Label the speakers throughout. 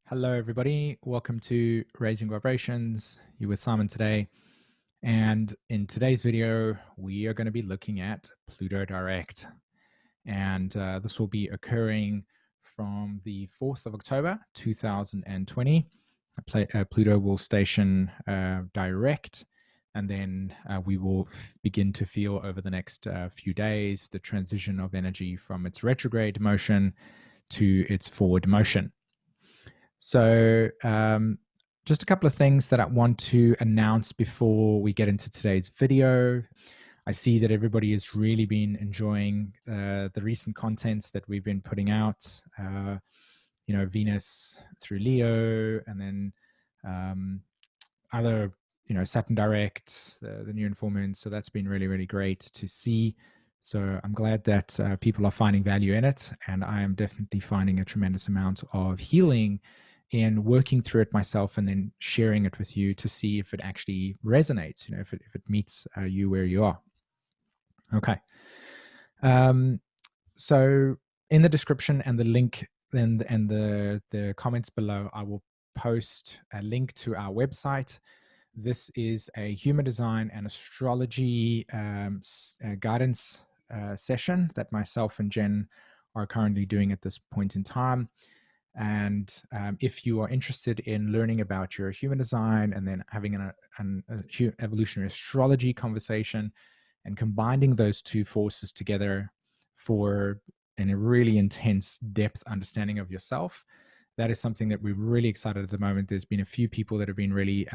Speaker 1: Hello, everybody. Welcome to Raising Vibrations. You with Simon today. And in today's video, we are going to be looking at Pluto direct. And this will be occurring from the 4th of October, 2020. Pluto will station direct. And then we will begin to feel over the next few days the transition of energy from its retrograde motion to its forward motion. So, just a couple of things that I want to announce before we get into today's video. I see that everybody has really been enjoying the recent content that we've been putting out. Venus through Leo, and then other, Saturn direct, the new and full moon. So that's been really, really great to see. So I'm glad that people are finding value in it, and I am definitely finding a tremendous amount of healing in working through it myself and then sharing it with you to see if it actually resonates, if it meets you where you are. Okay. So in the description and the link and the comments below, I will post a link to our website. This is a human design and astrology guidance session that myself and Jen are currently doing at this point in time. And if you are interested in learning about your human design and then having an evolutionary astrology conversation and combining those two forces together for a really intense depth understanding of yourself, that is something that we're really excited at the moment. There's been a few people that have been really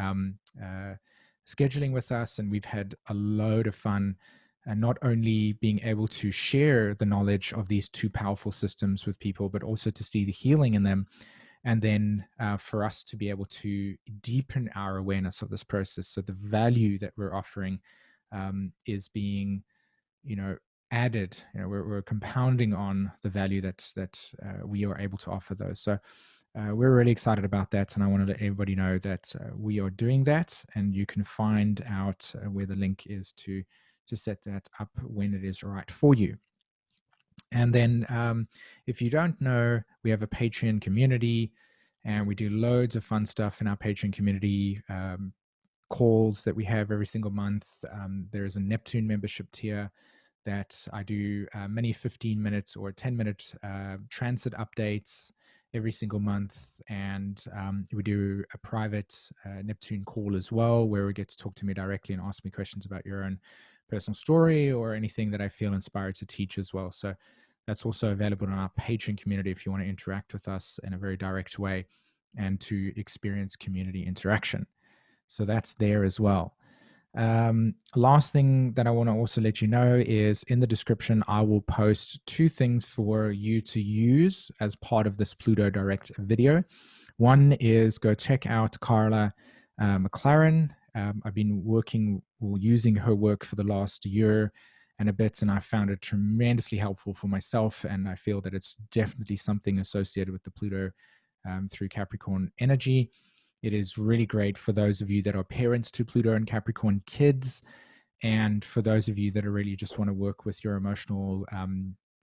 Speaker 1: scheduling with us, and we've had a load of fun. And not only being able to share the knowledge of these two powerful systems with people, but also to see the healing in them. And then for us to be able to deepen our awareness of this process. So the value that we're offering is being, added. We're compounding on the value that we are able to offer those. So we're really excited about that, and I want to let everybody know that we are doing that, and you can find out where the link is to set that up when it is right for you. And then if you don't know, we have a Patreon community, and we do loads of fun stuff in our Patreon community. Calls that we have every single month. There is a Neptune membership tier that I do many 15 minutes or 10-minute transit updates every single month. And we do a private Neptune call as well, where we get to talk to me directly and ask me questions about your own personal story or anything that I feel inspired to teach as well. So that's also available in our Patreon community if you want to interact with us in a very direct way and to experience community interaction. So that's there as well. Last thing that I want to also let you know is in the description, I will post two things for you to use as part of this Pluto Direct video. One is go check out Carla McLaren. I've been working or using her work for the last year and a bit, and I found it tremendously helpful for myself. And I feel that it's definitely something associated with the Pluto through Capricorn energy. It is really great for those of you that are parents to Pluto and Capricorn kids, and for those of you that are really just want to work with your emotional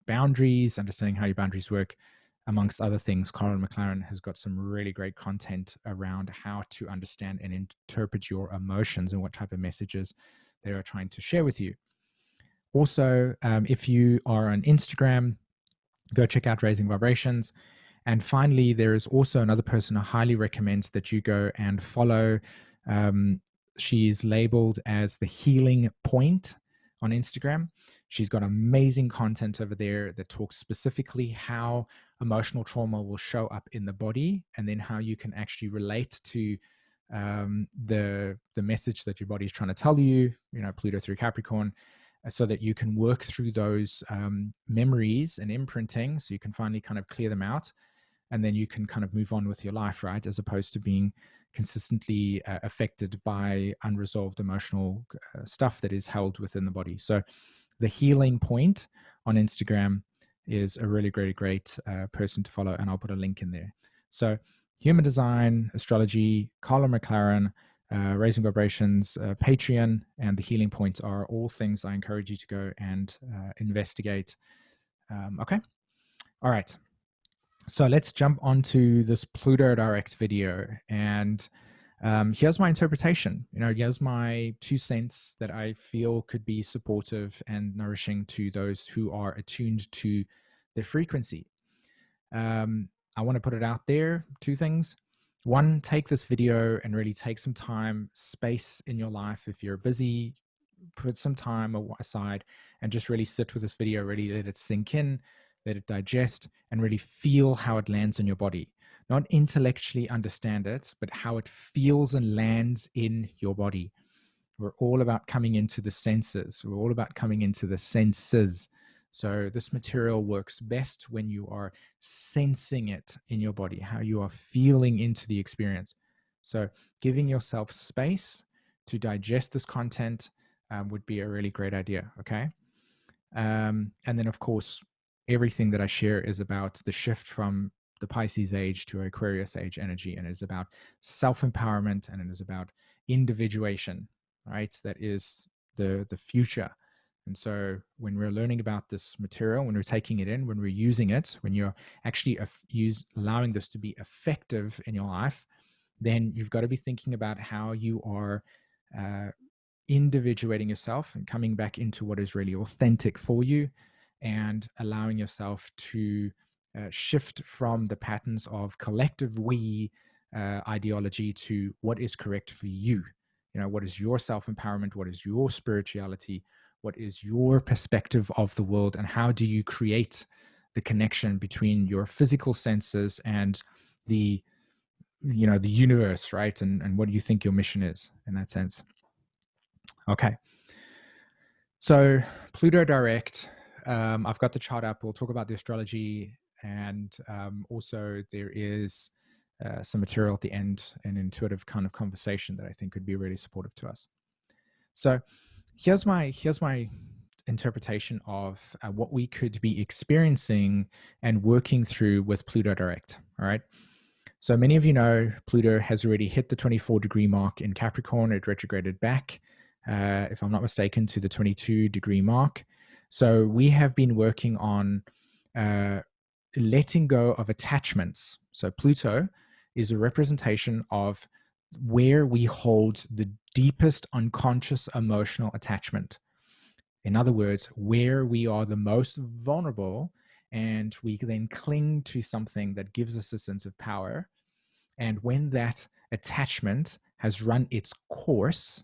Speaker 1: boundaries, understanding how your boundaries work, amongst other things. Carl McLaren has got some really great content around how to understand and interpret your emotions and what type of messages they are trying to share with you. Also, if you are on Instagram, go check out Raising Vibrations. And finally, there is also another person I highly recommend that you go and follow. She is labeled as the Healing Point on Instagram. She's got amazing content over there that talks specifically how emotional trauma will show up in the body, and then how you can actually relate to the message that your body is trying to tell you, Pluto through Capricorn, so that you can work through those memories and imprinting, so you can finally kind of clear them out, and then you can kind of move on with your life, right? As opposed to being consistently affected by unresolved emotional stuff that is held within the body. So the Healing Point on Instagram is a really great person to follow, and I'll put a link in there. So human design, astrology, Carla McLaren, Raising Vibrations, Patreon, and the Healing Point are all things I encourage you to go and investigate. Okay. All right. So let's jump onto this Pluto Direct video, and here's my interpretation. Here's my 2 cents that I feel could be supportive and nourishing to those who are attuned to the frequency. I want to put it out there. 2 things. One, take this video and really take some time, space in your life. If you're busy, put some time aside and just really sit with this video, really let it sink in, let it digest, and really feel how it lands in your body. Not intellectually understand it, but how it feels and lands in your body. We're all about coming into the senses. We're all about coming into the senses. So this material works best when you are sensing it in your body, how you are feeling into the experience. So giving yourself space to digest this content would be a really great idea. Okay. And then, of course, everything that I share is about the shift from the Pisces age to Aquarius age energy, and it is about self empowerment, and it is about individuation, right? That is the future. And so, when we're learning about this material, when we're taking it in, when we're using it, when you're actually allowing this to be effective in your life, then you've got to be thinking about how you are uh, individuating yourself and coming back into what is really authentic for you, and allowing yourself to shift from the patterns of collective we ideology to what is correct for you. What is your self-empowerment? What is your spirituality? What is your perspective of the world? And how do you create the connection between your physical senses and the the universe, right? And what do you think your mission is in that sense? Okay. So Pluto Direct, I've got the chart up. We'll talk about the astrology, and also there is some material at the end, an intuitive kind of conversation that I think could be really supportive to us. So here's my interpretation of what we could be experiencing and working through with Pluto Direct. All right. So many of you know Pluto has already hit the 24-degree mark in Capricorn. It retrograded back, if I'm not mistaken, to the 22-degree mark. So we have been working on uh, letting go of attachments. So Pluto is a representation of where we hold the deepest unconscious emotional attachment. In other words, where we are the most vulnerable, and we then cling to something that gives us a sense of power. And when that attachment has run its course,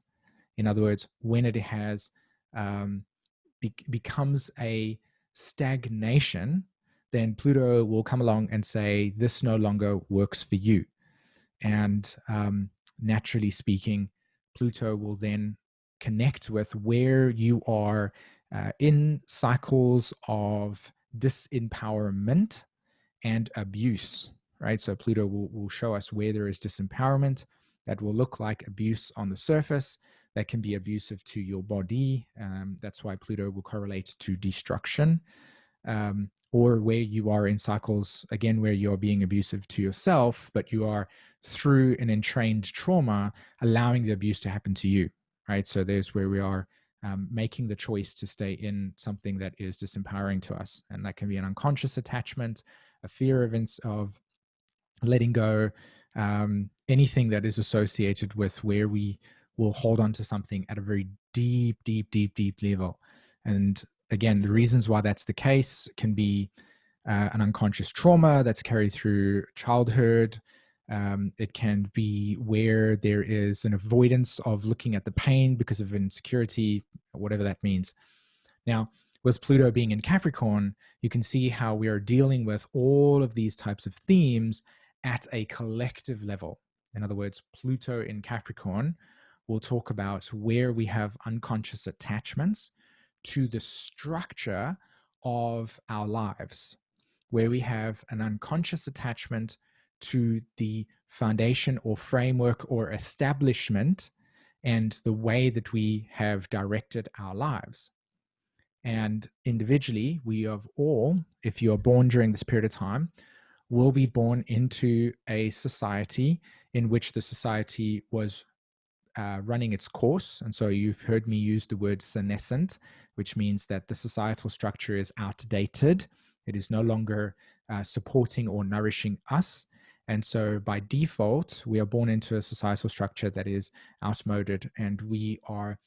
Speaker 1: in other words, when it has becomes a stagnation, then Pluto will come along and say, this no longer works for you. And naturally speaking, Pluto will then connect with where you are in cycles of disempowerment and abuse, right? So Pluto will show us where there is disempowerment that will look like abuse on the surface, that can be abusive to your body. That's why Pluto will correlate to destruction. Or where you are in cycles, again, where you're being abusive to yourself, but you are through an entrained trauma, allowing the abuse to happen to you, right? So there's where we are making the choice to stay in something that is disempowering to us. And that can be an unconscious attachment, a fear of letting go, anything that is associated with where we will hold on to something at a very deep, deep, deep, deep level. And again, the reasons why that's the case can be an unconscious trauma that's carried through childhood. It can be where there is an avoidance of looking at the pain because of insecurity, whatever that means. Now, with Pluto being in Capricorn, you can see how we are dealing with all of these types of themes at a collective level. In other words, Pluto in Capricorn will talk about where we have unconscious attachments to the structure of our lives, where we have an unconscious attachment to the foundation or framework or establishment and the way that we have directed our lives. And individually, we have all, if you're born during this period of time, will be born into a society in which the society was running its course. And so you've heard me use the word senescent, which means that the societal structure is outdated. It is no longer supporting or nourishing us. And so by default, we are born into a societal structure that is outmoded, and we are,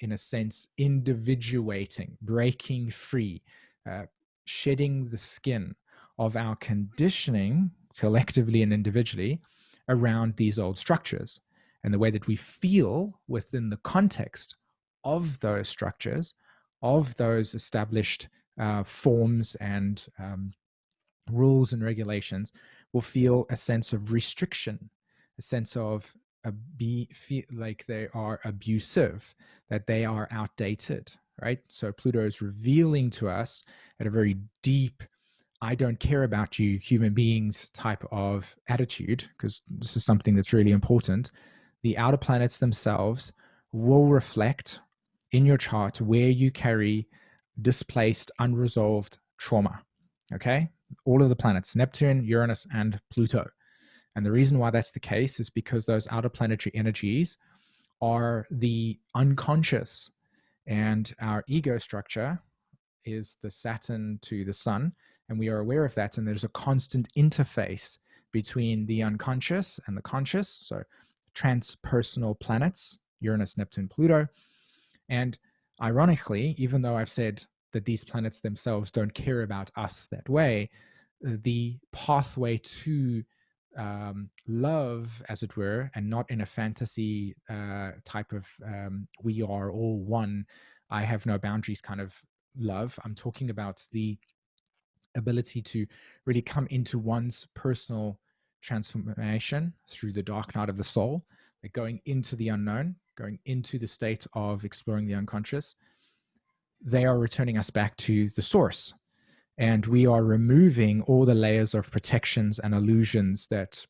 Speaker 1: in a sense, individuating, breaking free, uh, shedding the skin of our conditioning collectively and individually around these old structures. And the way that we feel within the context of those structures, of those established forms and rules and regulations, will feel a sense of restriction, a sense of feel like they are abusive, that they are outdated, right? So Pluto is revealing to us at a very deep, I don't care about you human beings type of attitude, because this is something that's really important. The outer planets themselves will reflect in your chart where you carry displaced, unresolved trauma. Okay? All of the planets, Neptune, Uranus, and Pluto. And the reason why that's the case is because those outer planetary energies are the unconscious, and our ego structure is the Saturn to the Sun, and we are aware of that. And there's a constant interface between the unconscious and the conscious. So, transpersonal planets, Uranus, Neptune, Pluto. And ironically, even though I've said that these planets themselves don't care about us that way, the pathway to love, as it were, and not in a fantasy type of we are all one, I have no boundaries kind of love. I'm talking about the ability to really come into one's personal transformation through the dark night of the soul, like going into the unknown, going into the state of exploring the unconscious. They are returning us back to the source. And we are removing all the layers of protections and illusions that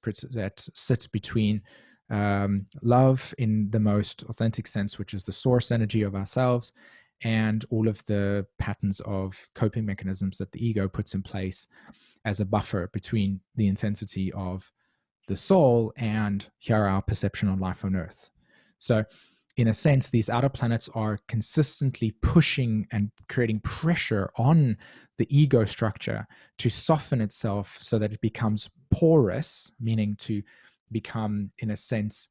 Speaker 1: sit between love in the most authentic sense, which is the source energy of ourselves, and all of the patterns of coping mechanisms that the ego puts in place as a buffer between the intensity of the soul and here our perception on life on earth. So in a sense, these outer planets are consistently pushing and creating pressure on the ego structure to soften itself so that it becomes porous, meaning to become, in a sense,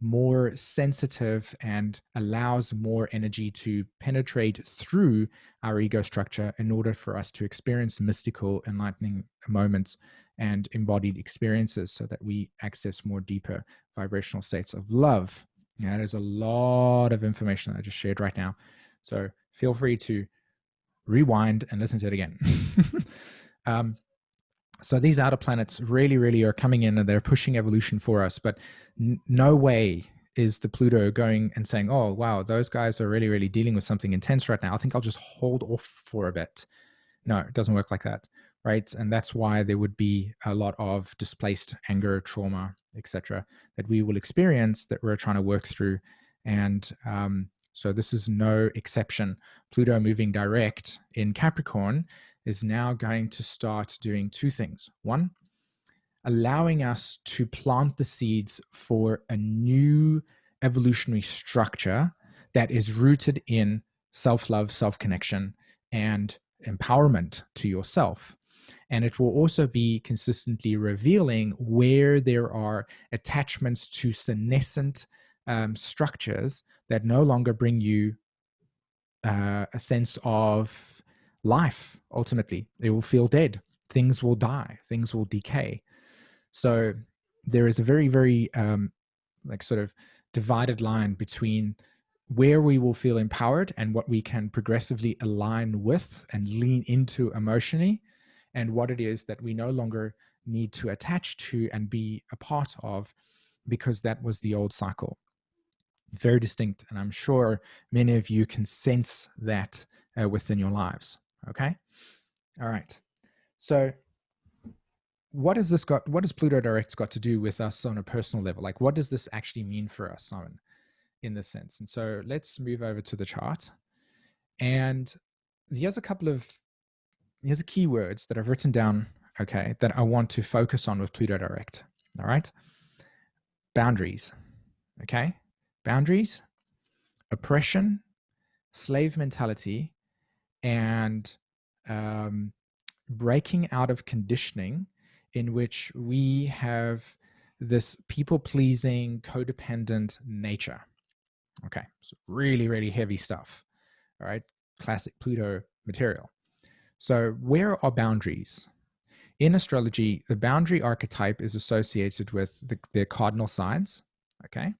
Speaker 1: more sensitive and allows more energy to penetrate through our ego structure in order for us to experience mystical, enlightening moments and embodied experiences, so that we access more deeper vibrational states of love. Yeah, there's a lot of information that I just shared right now. So feel free to rewind and listen to it again. So these outer planets really, really are coming in and they're pushing evolution for us. But no way is the Pluto going and saying, oh, wow, those guys are really, really dealing with something intense right now. I think I'll just hold off for a bit. No, it doesn't work like that, right? And that's why there would be a lot of displaced anger, trauma, etc., that we will experience that we're trying to work through. And so this is no exception. Pluto moving direct in Capricorn is now going to start doing two things. One, allowing us to plant the seeds for a new evolutionary structure that is rooted in self-love, self-connection, and empowerment to yourself. And it will also be consistently revealing where there are attachments to senescent structures that no longer bring you a sense of life. Ultimately, it will feel dead. Things will die. Things will decay. So there is a very, very like sort of divided line between where we will feel empowered and what we can progressively align with and lean into emotionally, and what it is that we no longer need to attach to and be a part of, because that was the old cycle. Very distinct. And I'm sure many of you can sense that within your lives. Okay. All right. So what has Pluto direct got to do with us on a personal level? Like, what does this actually mean for us, Simon, in this sense? And so let's move over to the chart. And here's a keywords that I've written down, okay, that I want to focus on with Pluto direct. All right. Boundaries. Okay. Boundaries, oppression, slave mentality, and breaking out of conditioning in which we have this people-pleasing, codependent nature. Okay, so really, really heavy stuff. All right, classic Pluto material. So where are boundaries? In astrology, the boundary archetype is associated with the cardinal signs. Okay,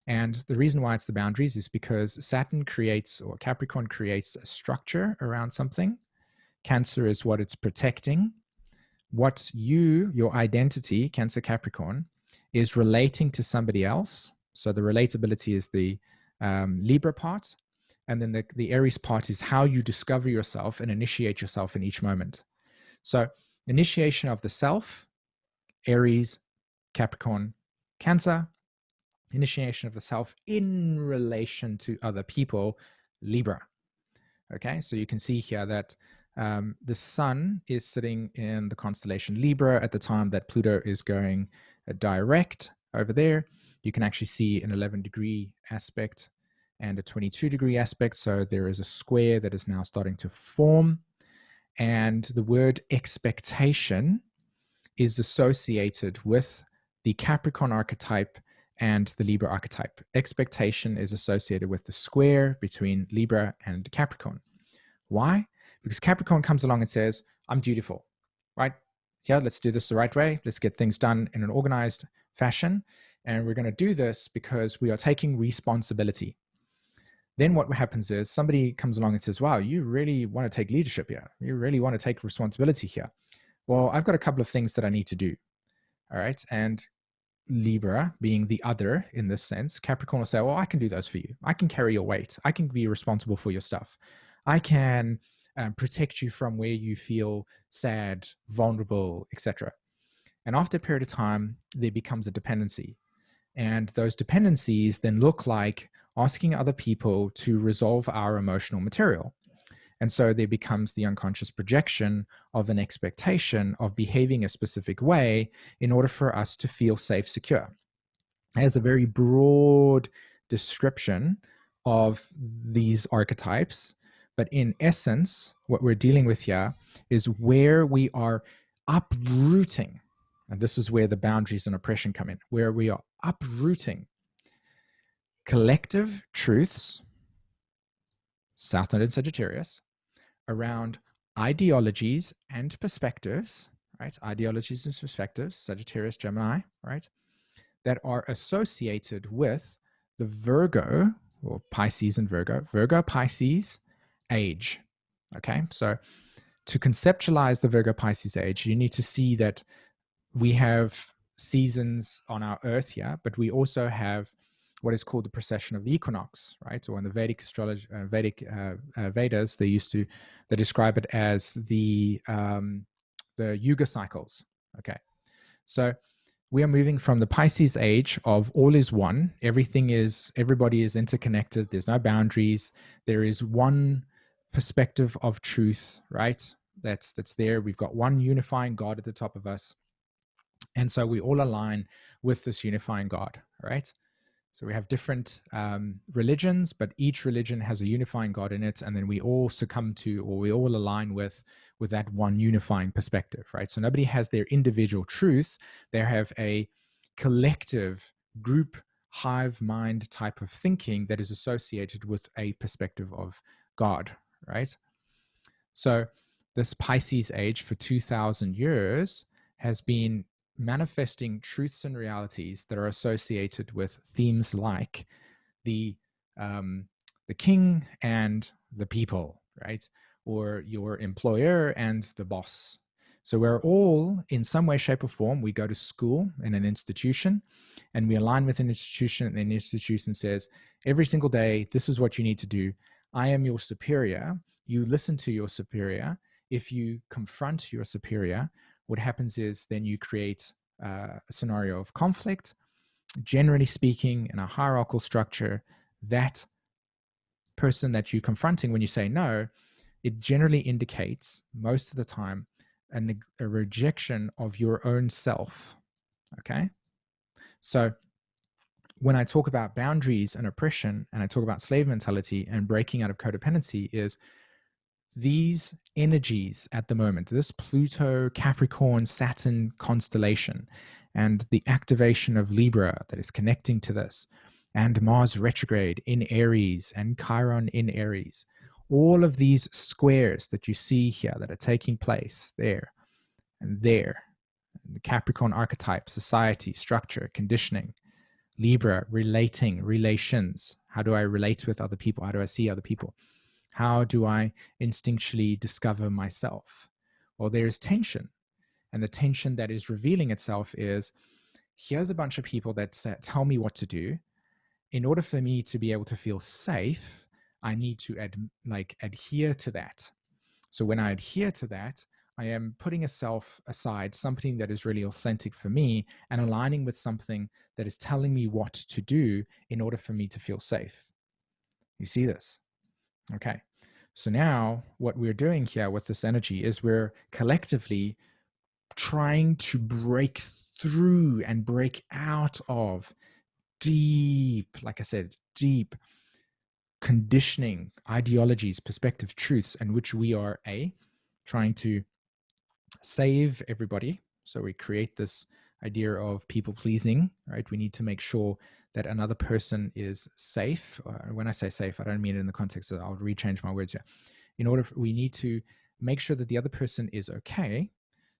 Speaker 1: and the reason why it's the boundaries is because Saturn creates, or Capricorn creates, a structure around something. Cancer is what it's protecting. What your identity, Cancer Capricorn, is relating to somebody else. So the relatability is the Libra part. And then the Aries part is how you discover yourself and initiate yourself in each moment. So initiation of the self, Aries, Capricorn, Cancer. Initiation of the self in relation to other people, Libra. Okay, so you can see here that the sun is sitting in the constellation Libra at the time that Pluto is going direct over there. You can actually see an 11-degree aspect and a 22-degree aspect. So there is a square that is now starting to form. And the word expectation is associated with the Capricorn archetype and the Libra archetype. Expectation is associated with the square between Libra and Capricorn. Why? Because Capricorn comes along and says, I'm dutiful, right? Yeah, let's do this the right way. Let's get things done in an organized fashion. And we're going to do this because we are taking responsibility. Then what happens is somebody comes along and says, wow, you really want to take leadership here. You really want to take responsibility here. Well, I've got a couple of things that I need to do. All right. And Libra being the other in this sense, Capricorn will say, well, I can do those for you. I can carry your weight. I can be responsible for your stuff. I can protect you from where you feel sad, vulnerable, etc. And after a period of time, there becomes a dependency. And those dependencies then look like asking other people to resolve our emotional material. And so there becomes the unconscious projection of an expectation of behaving a specific way in order for us to feel safe, secure. It has a very broad description of these archetypes. But in essence, what we're dealing with here is where we are uprooting. And this is where the boundaries and oppression come in, where we are uprooting collective truths, South Node in Sagittarius, around ideologies and perspectives, right? Ideologies and perspectives, Sagittarius, Gemini, right? That are associated with the Virgo, or Pisces and Virgo Pisces age. Okay, so to conceptualize the Virgo Pisces age, you need to see that we have seasons on our Earth here, but we also have what is called the precession of the equinox, right? Or in the Vedic astrology, Vedas, they describe it as the Yuga cycles. Okay, so we are moving from the Pisces age of all is one, everybody is interconnected, there's no boundaries, there is one perspective of truth, right? That's there. We've got one unifying God at the top of us. And so we all align with this unifying God, right? So we have different religions, but each religion has a unifying God in it. And then we all succumb to, or we all align with that one unifying perspective, right? So nobody has their individual truth. They have a collective group hive mind type of thinking that is associated with a perspective of God, right? So this Pisces age for 2000 years has been manifesting truths and realities that are associated with themes like the king and the people, right? Or your employer and the boss. So we're all, in some way, shape, or form, we go to school in an institution and we align with an institution, and the institution says, every single day, this is what you need to do. I am your superior. You listen to your superior. If you confront your superior, what happens is then you create a scenario of conflict. Generally speaking, in a hierarchical structure, that person that you're confronting, when you say no, it generally indicates most of the time a rejection of your own self. Okay? So when I talk about boundaries and oppression, and I talk about slave mentality and breaking out of codependency, is these energies at the moment, this Pluto, Capricorn, Saturn constellation, and the activation of Libra that is connecting to this, and Mars retrograde in Aries and Chiron in Aries, all of these squares that you see here that are taking place there and there, the Capricorn archetype, society, structure, conditioning, Libra, relating, relations. How do I relate with other people? How do I see other people? How do I instinctually discover myself? Well, there is tension. And the tension that is revealing itself is, here's a bunch of people that tell me what to do. In order for me to be able to feel safe, I need to adhere to that. So when I adhere to that, I am putting a self aside, something that is really authentic for me, and aligning with something that is telling me what to do in order for me to feel safe. You see this? Okay. So now what we're doing here with this energy is we're collectively trying to break through and break out of deep, like I said, deep conditioning, ideologies, perspective, truths, in which we are trying to save everybody. So we create this idea of people pleasing, right? We need to make sure that another person is safe. When I say safe, I don't mean it in the context of, I'll rechange my words here. We need to make sure that the other person is okay,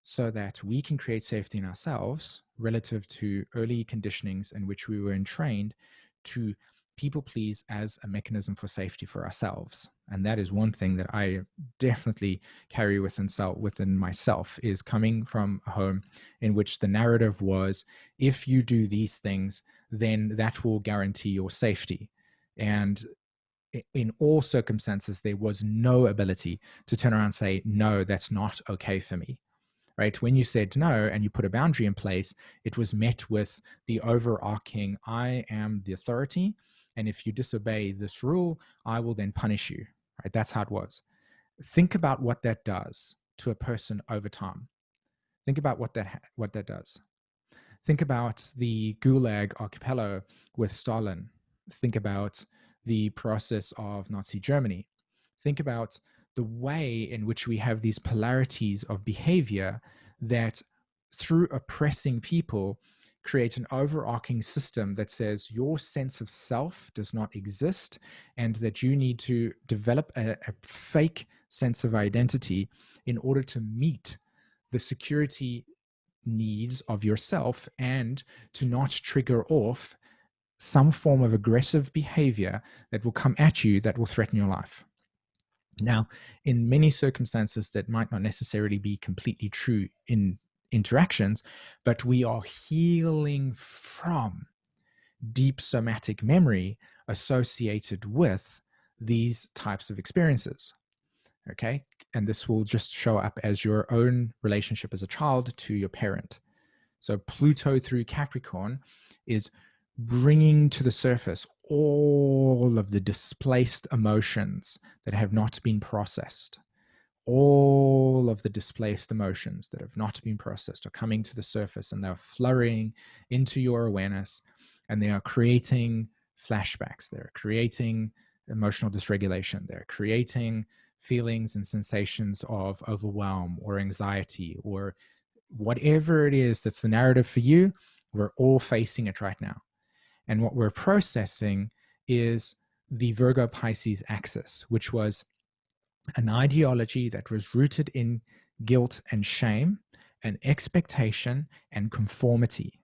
Speaker 1: so that we can create safety in ourselves relative to early conditionings in which we were entrained to people please as a mechanism for safety for ourselves. And that is one thing that I definitely carry within myself, is coming from a home in which the narrative was, if you do these things, then that will guarantee your safety. And in all circumstances, there was no ability to turn around and say, no, that's not okay for me. Right? When you said no and you put a boundary in place, it was met with the overarching, I am the authority, and if you disobey this rule, I will then punish you. Right? That's how it was. Think about what that does to a person over time. Think about what that does. Think about the Gulag Archipelago with Stalin. Think about the process of Nazi Germany. Think about the way in which we have these polarities of behavior that, through oppressing people, create an overarching system that says your sense of self does not exist, and that you need to develop a fake sense of identity in order to meet the security needs of yourself, and to not trigger off some form of aggressive behavior that will come at you that will threaten your life. Now, in many circumstances, that might not necessarily be completely true in interactions, but we are healing from deep somatic memory associated with these types of experiences. Okay. And this will just show up as your own relationship as a child to your parent. So Pluto through Capricorn is bringing to the surface all of the displaced emotions that have not been processed. All of the displaced emotions that have not been processed are coming to the surface, and they're flurrying into your awareness, and they are creating flashbacks. They're creating emotional dysregulation. They're creating feelings and sensations of overwhelm or anxiety, or whatever it is that's the narrative for you. We're all facing it right now. And what we're processing is the Virgo Pisces axis, which was an ideology that was rooted in guilt and shame, and expectation and conformity.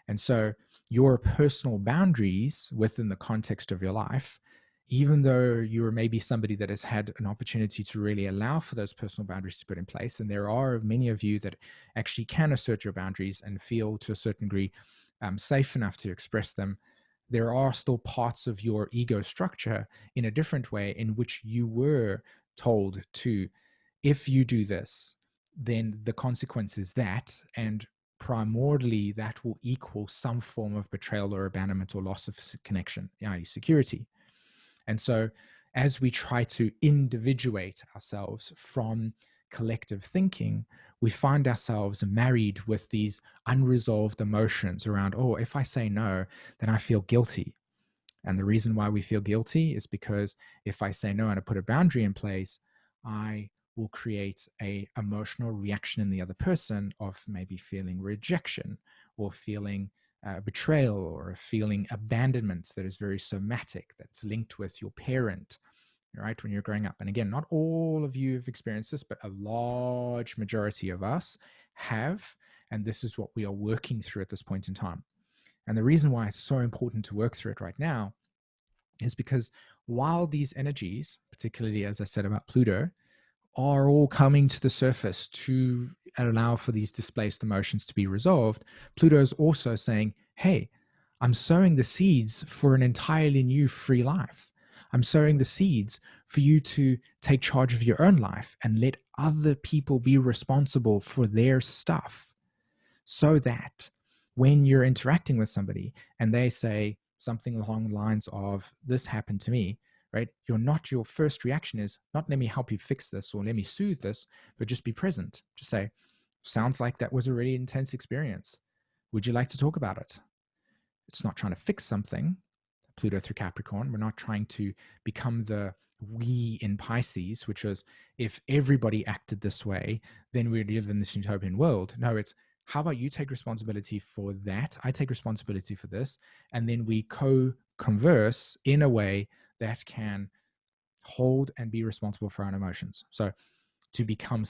Speaker 1: And so your personal boundaries within the context of your life, even though you are maybe somebody that has had an opportunity to really allow for those personal boundaries to put in place, and there are many of you that actually can assert your boundaries and feel to a certain degree safe enough to express them, there are still parts of your ego structure in a different way in which you were told to, if you do this, then the consequence is that, and primordially that will equal some form of betrayal or abandonment or loss of connection, i.e. security. And so as we try to individuate ourselves from collective thinking, we find ourselves married with these unresolved emotions around, oh, if I say no, then I feel guilty. And the reason why we feel guilty is because if I say no and I put a boundary in place, I will create a emotional reaction in the other person of maybe feeling rejection or feeling betrayal or feeling abandonment that is very somatic, that's linked with your parent, right, when you're growing up. And again, not all of you have experienced this, but a large majority of us have. And this is what we are working through at this point in time. And the reason why it's so important to work through it right now is because while these energies, particularly as I said about Pluto, are all coming to the surface to allow for these displaced emotions to be resolved, Pluto is also saying, hey, I'm sowing the seeds for an entirely new free life. I'm sowing the seeds for you to take charge of your own life and let other people be responsible for their stuff, so that when you're interacting with somebody and they say something along the lines of, this happened to me, right? Your first reaction is not, let me help you fix this or let me soothe this, but just be present. Just say, sounds like that was a really intense experience. Would you like to talk about it? It's not trying to fix something. Pluto through Capricorn, we're not trying to become the we in Pisces, which was, if everybody acted this way, then we'd live in this utopian world. No, it's, how about you take responsibility for that? I take responsibility for this. And then we co-converse in a way that can hold and be responsible for our own emotions. So to become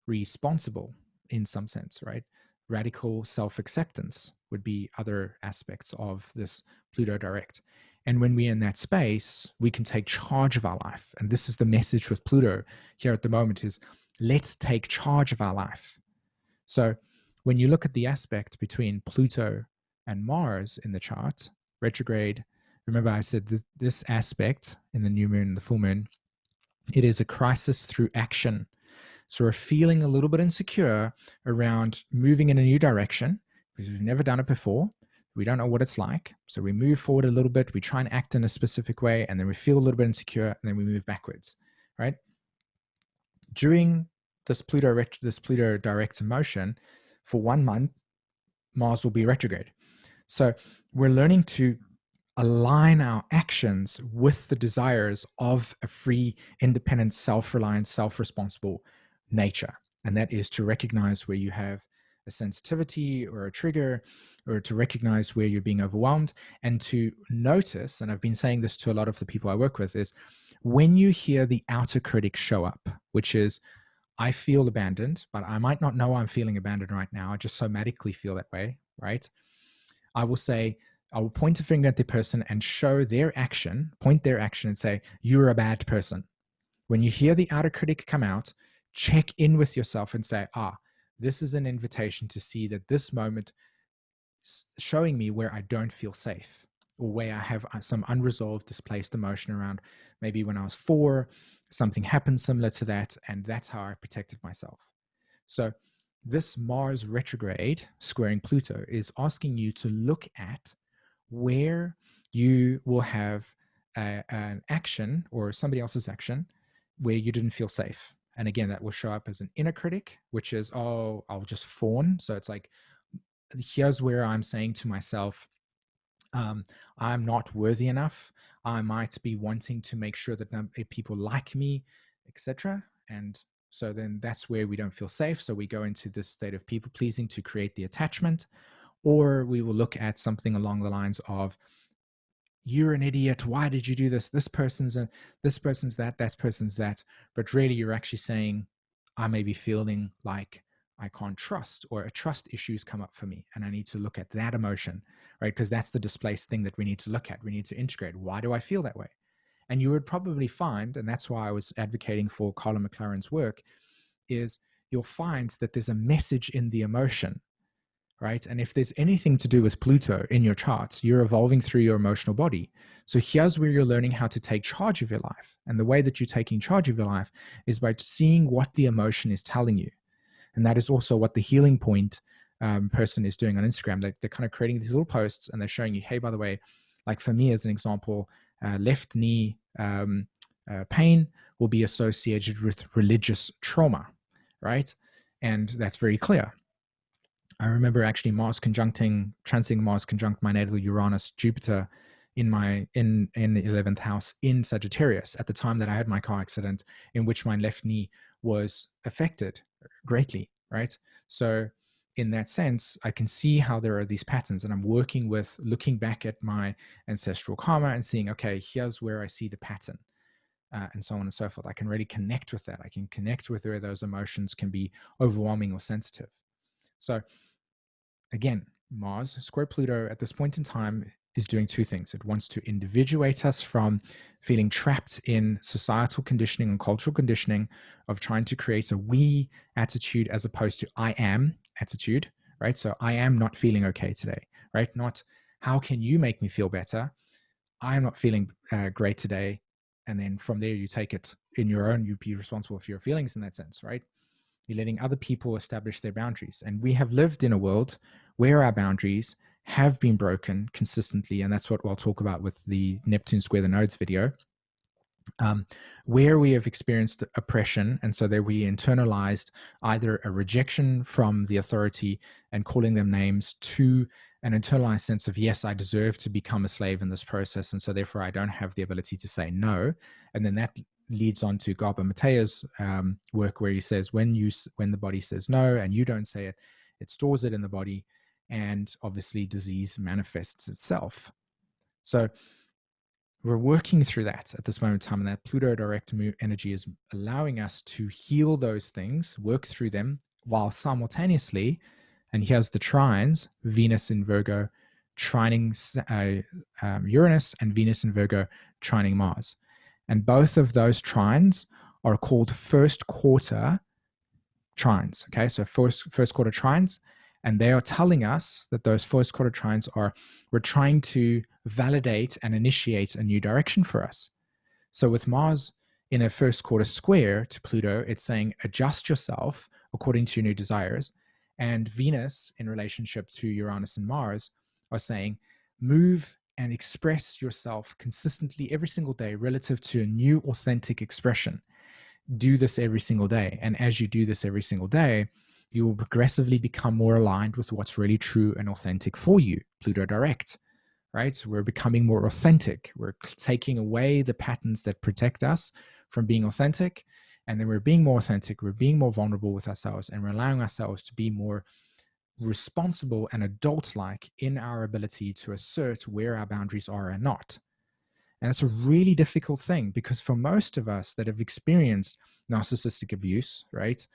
Speaker 1: responsible in some sense, right? Radical self-acceptance would be other aspects of this Pluto direct. And when we're in that space, we can take charge of our life. And this is the message with Pluto here at the moment, is let's take charge of our life. So when you look at the aspect between Pluto and Mars in the chart, retrograde, remember I said this aspect in the new moon and the full moon, it is a crisis through action. So we're feeling a little bit insecure around moving in a new direction because we've never done it before. We don't know what it's like. So we move forward a little bit. We try and act in a specific way, and then we feel a little bit insecure, and then we move backwards, right? During this Pluto direct motion, for 1 month, Mars will be retrograde. So we're learning to align our actions with the desires of a free, independent, self-reliant, self-responsible nature. And that is to recognize where you have a sensitivity or a trigger, or to recognize where you're being overwhelmed, and to notice, and I've been saying this to a lot of the people I work with, is when you hear the outer critic show up, which is, I feel abandoned, but I might not know I'm feeling abandoned right now. I just somatically feel that way, right? I will point a finger at the person and show their action, point their action and say, you're a bad person. When you hear the outer critic come out, check in with yourself and say, this is an invitation to see that this moment is showing me where I don't feel safe, or where I have some unresolved, displaced emotion around maybe when I was 4, something happened similar to that, and that's how I protected myself. So this Mars retrograde squaring Pluto is asking you to look at where you will have an action or somebody else's action where you didn't feel safe. And again, that will show up as an inner critic, which is, I'll just fawn. So it's like, here's where I'm saying to myself, I'm not worthy enough. I might be wanting to make sure that people like me, etc. And so then that's where we don't feel safe. So we go into this state of people pleasing to create the attachment. Or we will look at something along the lines of, you're an idiot. Why did you do this? This person's that person's that. But really, you're actually saying, I may be feeling like I can't trust, or a trust issues come up for me, and I need to look at that emotion, right? Because that's the displaced thing that we need to look at. We need to integrate. Why do I feel that way? And you would probably find, and that's why I was advocating for Colin McLaren's work, is you'll find that there's a message in the emotion, right? And if there's anything to do with Pluto in your charts, you're evolving through your emotional body. So here's where you're learning how to take charge of your life. And the way that you're taking charge of your life is by seeing what the emotion is telling you. And that is also what the Healing Point person is doing on Instagram. They're kind of creating these little posts, and they're showing you, hey, by the way, like for me as an example, left knee pain will be associated with religious trauma, right? And that's very clear. I remember actually transiting Mars conjunct my natal Uranus, Jupiter in the 11th house in Sagittarius at the time that I had my car accident, in which my left knee was affected greatly, right? So in that sense, I can see how there are these patterns, and I'm working with looking back at my ancestral karma and seeing, okay, here's where I see the pattern, and so on and so forth. I can really connect with that. I can connect with where those emotions can be overwhelming or sensitive. So again, Mars square Pluto at this point in time is doing two things. It wants to individuate us from feeling trapped in societal conditioning and cultural conditioning of trying to create a we attitude as opposed to I am attitude, right? So I am not feeling okay today, right? Not how can you make me feel better? I am not feeling great today. And then from there, you take it in your own, you be responsible for your feelings in that sense, right? You're letting other people establish their boundaries. And we have lived in a world where our boundaries have been broken consistently. And that's what we'll talk about with the Neptune Square the Nodes video, where we have experienced oppression. And so that we internalized either a rejection from the authority and calling them names, to an internalized sense of, yes, I deserve to become a slave in this process. And so therefore I don't have the ability to say no. And then that leads on to Garba Matea's work, where he says, when the body says no and you don't say it, it stores it in the body, and obviously disease manifests itself. So we're working through that at this moment in time, and that Pluto direct energy is allowing us to heal those things, work through them, while simultaneously, and here's the trines, Venus in Virgo trining Uranus, and Venus in Virgo trining Mars. And both of those trines are called first quarter trines. Okay, so first quarter trines, and they are telling us that those first quarter trines are, we're trying to validate and initiate a new direction for us. So with Mars in a first quarter square to Pluto, it's saying adjust yourself according to your new desires. And Venus in relationship to Uranus and Mars are saying move and express yourself consistently every single day relative to a new authentic expression. Do this every single day. And as you do this every single day, you will progressively become more aligned with what's really true and authentic for you. Pluto direct, right? We're becoming more authentic. We're taking away the patterns that protect us from being authentic. And then we're being more authentic. We're being more vulnerable with ourselves, and we're allowing ourselves to be more responsible and adult-like in our ability to assert where our boundaries are and not. And it's a really difficult thing, because for most of us that have experienced narcissistic abuse, right,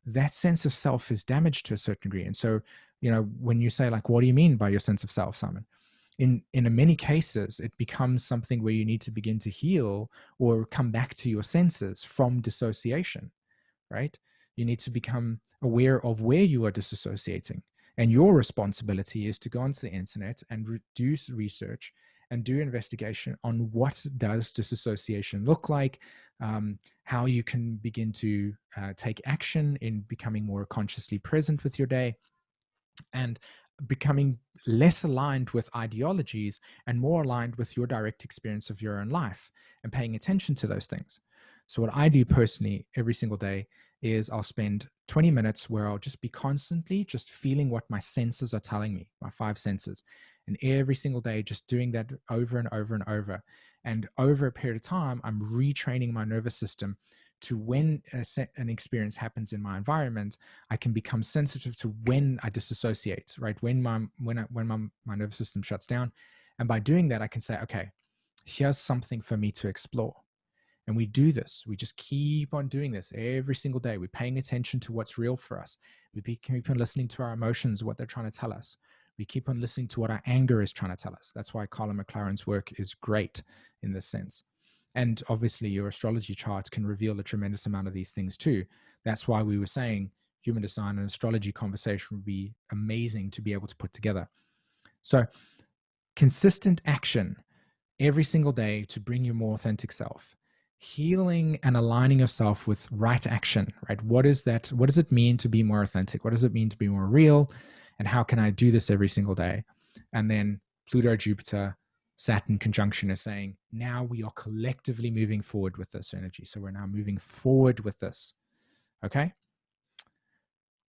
Speaker 1: that sense of self is damaged to a certain degree. And so, when you say, like, what do you mean by your sense of self, Simon? In many cases, it becomes something where you need to begin to heal or come back to your senses from dissociation, right? You need to become aware of where you are disassociating. And your responsibility is to go onto the internet and do research and do investigation on what does disassociation look like, how you can begin to take action in becoming more consciously present with your day, and becoming less aligned with ideologies and more aligned with your direct experience of your own life, and paying attention to those things. So what I do personally every single day is I'll spend 20 minutes where I'll just be constantly just feeling what my senses are telling me, my five senses. And every single day, just doing that over and over and over. And over a period of time, I'm retraining my nervous system to, when an experience happens in my environment, I can become sensitive to when I disassociate, right? When my nervous system shuts down. And by doing that, I can say, okay, here's something for me to explore. And we do this. We just keep on doing this every single day. We're paying attention to what's real for us. We keep on listening to our emotions, what they're trying to tell us. We keep on listening to what our anger is trying to tell us. That's why Colin McLaren's work is great in this sense. And obviously your astrology charts can reveal a tremendous amount of these things too. That's why we were saying human design and astrology conversation would be amazing to be able to put together. So consistent action every single day to bring your more authentic self, healing and aligning yourself with right action, right? What is that? What does it mean to be more authentic? What does it mean to be more real? And how can I do this every single day? And then Pluto, Jupiter, Saturn conjunction is saying, now we are collectively moving forward with this energy. So we're now moving forward with this. Okay.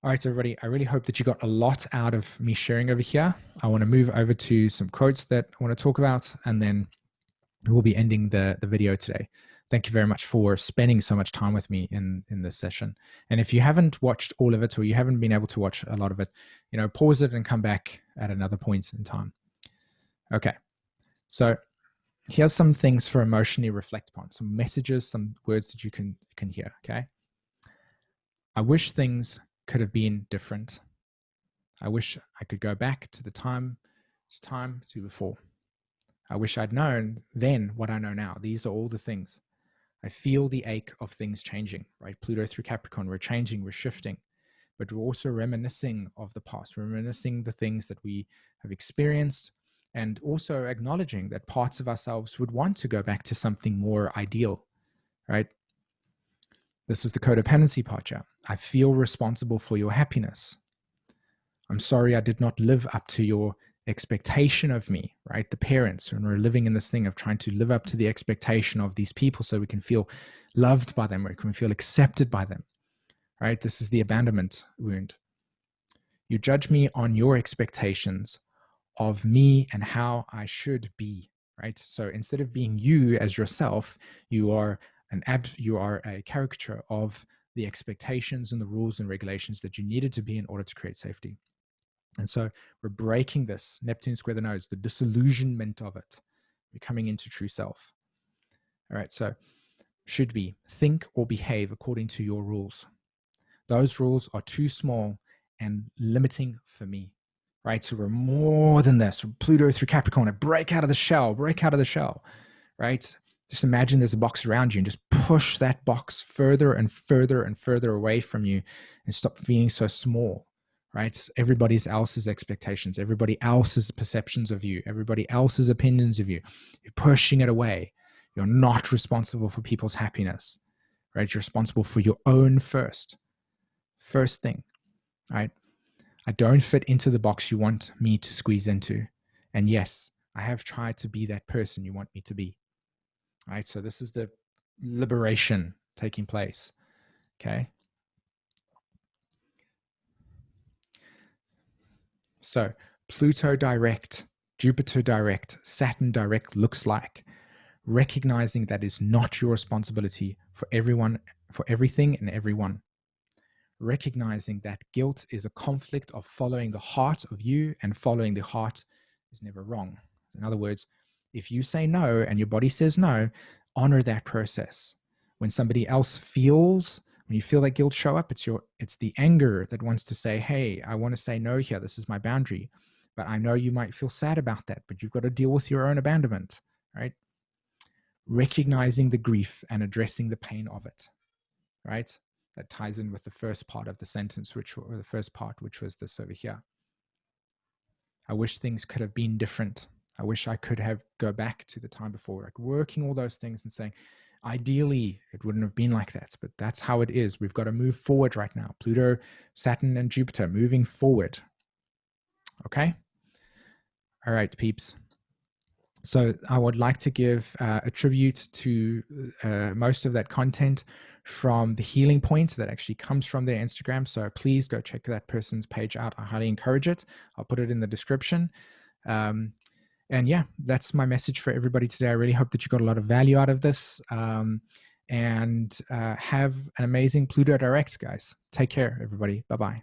Speaker 1: All right, everybody, I really hope that you got a lot out of me sharing over here. I want to move over to some quotes that I want to talk about, and then we'll be ending the video today. Thank you very much for spending so much time with me in this session. And if you haven't watched all of it, or you haven't been able to watch a lot of it, pause it and come back at another point in time. Okay, so here's some things for emotionally reflect upon, some messages, some words that you can hear. Okay, I wish things could have been different. I wish I could go back to the time to before. I wish I'd known then what I know now. These are all the things. I feel the ache of things changing, right? Pluto through Capricorn, we're changing, we're shifting, but we're also reminiscing of the past, reminiscing the things that we have experienced, and also acknowledging that parts of ourselves would want to go back to something more ideal, right? This is the codependency part here. I feel responsible for your happiness. I'm sorry I did not live up to your expectation of me, right? The parents, when we're living in this thing of trying to live up to the expectation of these people so we can feel loved by them, or we can feel accepted by them, right? This is the abandonment wound. You judge me on your expectations of me and how I should be, right? So instead of being you as yourself, you are a caricature of the expectations and the rules and regulations that you needed to be in order to create safety. And so we're breaking this, Neptune square the nodes, the disillusionment of it. We're coming into true self. All right, so should be think or behave according to your rules. Those rules are too small and limiting for me, right? So we're more than this. Pluto through Capricorn, break out of the shell, right? Just imagine there's a box around you and just push that box further and further and further away from you and stop feeling so small. Right? Everybody else's expectations, everybody else's perceptions of you, everybody else's opinions of you. You're pushing it away. You're not responsible for people's happiness, right? You're responsible for your own first thing, right? I don't fit into the box you want me to squeeze into. And yes, I have tried to be that person you want me to be, right? So this is the liberation taking place, okay? So Pluto direct, Jupiter direct, Saturn direct looks like recognizing that is not your responsibility for everyone, for everything and everyone. Recognizing that guilt is a conflict of following the heart of you, and following the heart is never wrong. In other words, if you say no and your body says no, honor that process. When somebody else feels, when you feel that guilt show up, it's the anger that wants to say, hey, I want to say no here. This is my boundary. But I know you might feel sad about that, but you've got to deal with your own abandonment, right? Recognizing the grief and addressing the pain of it, right? That ties in with the first part of the sentence, which was this over here. I wish things could have been different. I wish I could have go back to the time before, like working all those things and saying, ideally, it wouldn't have been like that, but that's how it is. We've got to move forward right now. Pluto, Saturn, and Jupiter moving forward. Okay? All right, peeps. So I would like to give a tribute to most of that content from the Healing Point that actually comes from their Instagram. So please go check that person's page out. I highly encourage it. I'll put it in the description. And yeah, that's my message for everybody today. I really hope that you got a lot of value out of this. And have an amazing Pluto direct, guys. Take care, everybody. Bye-bye.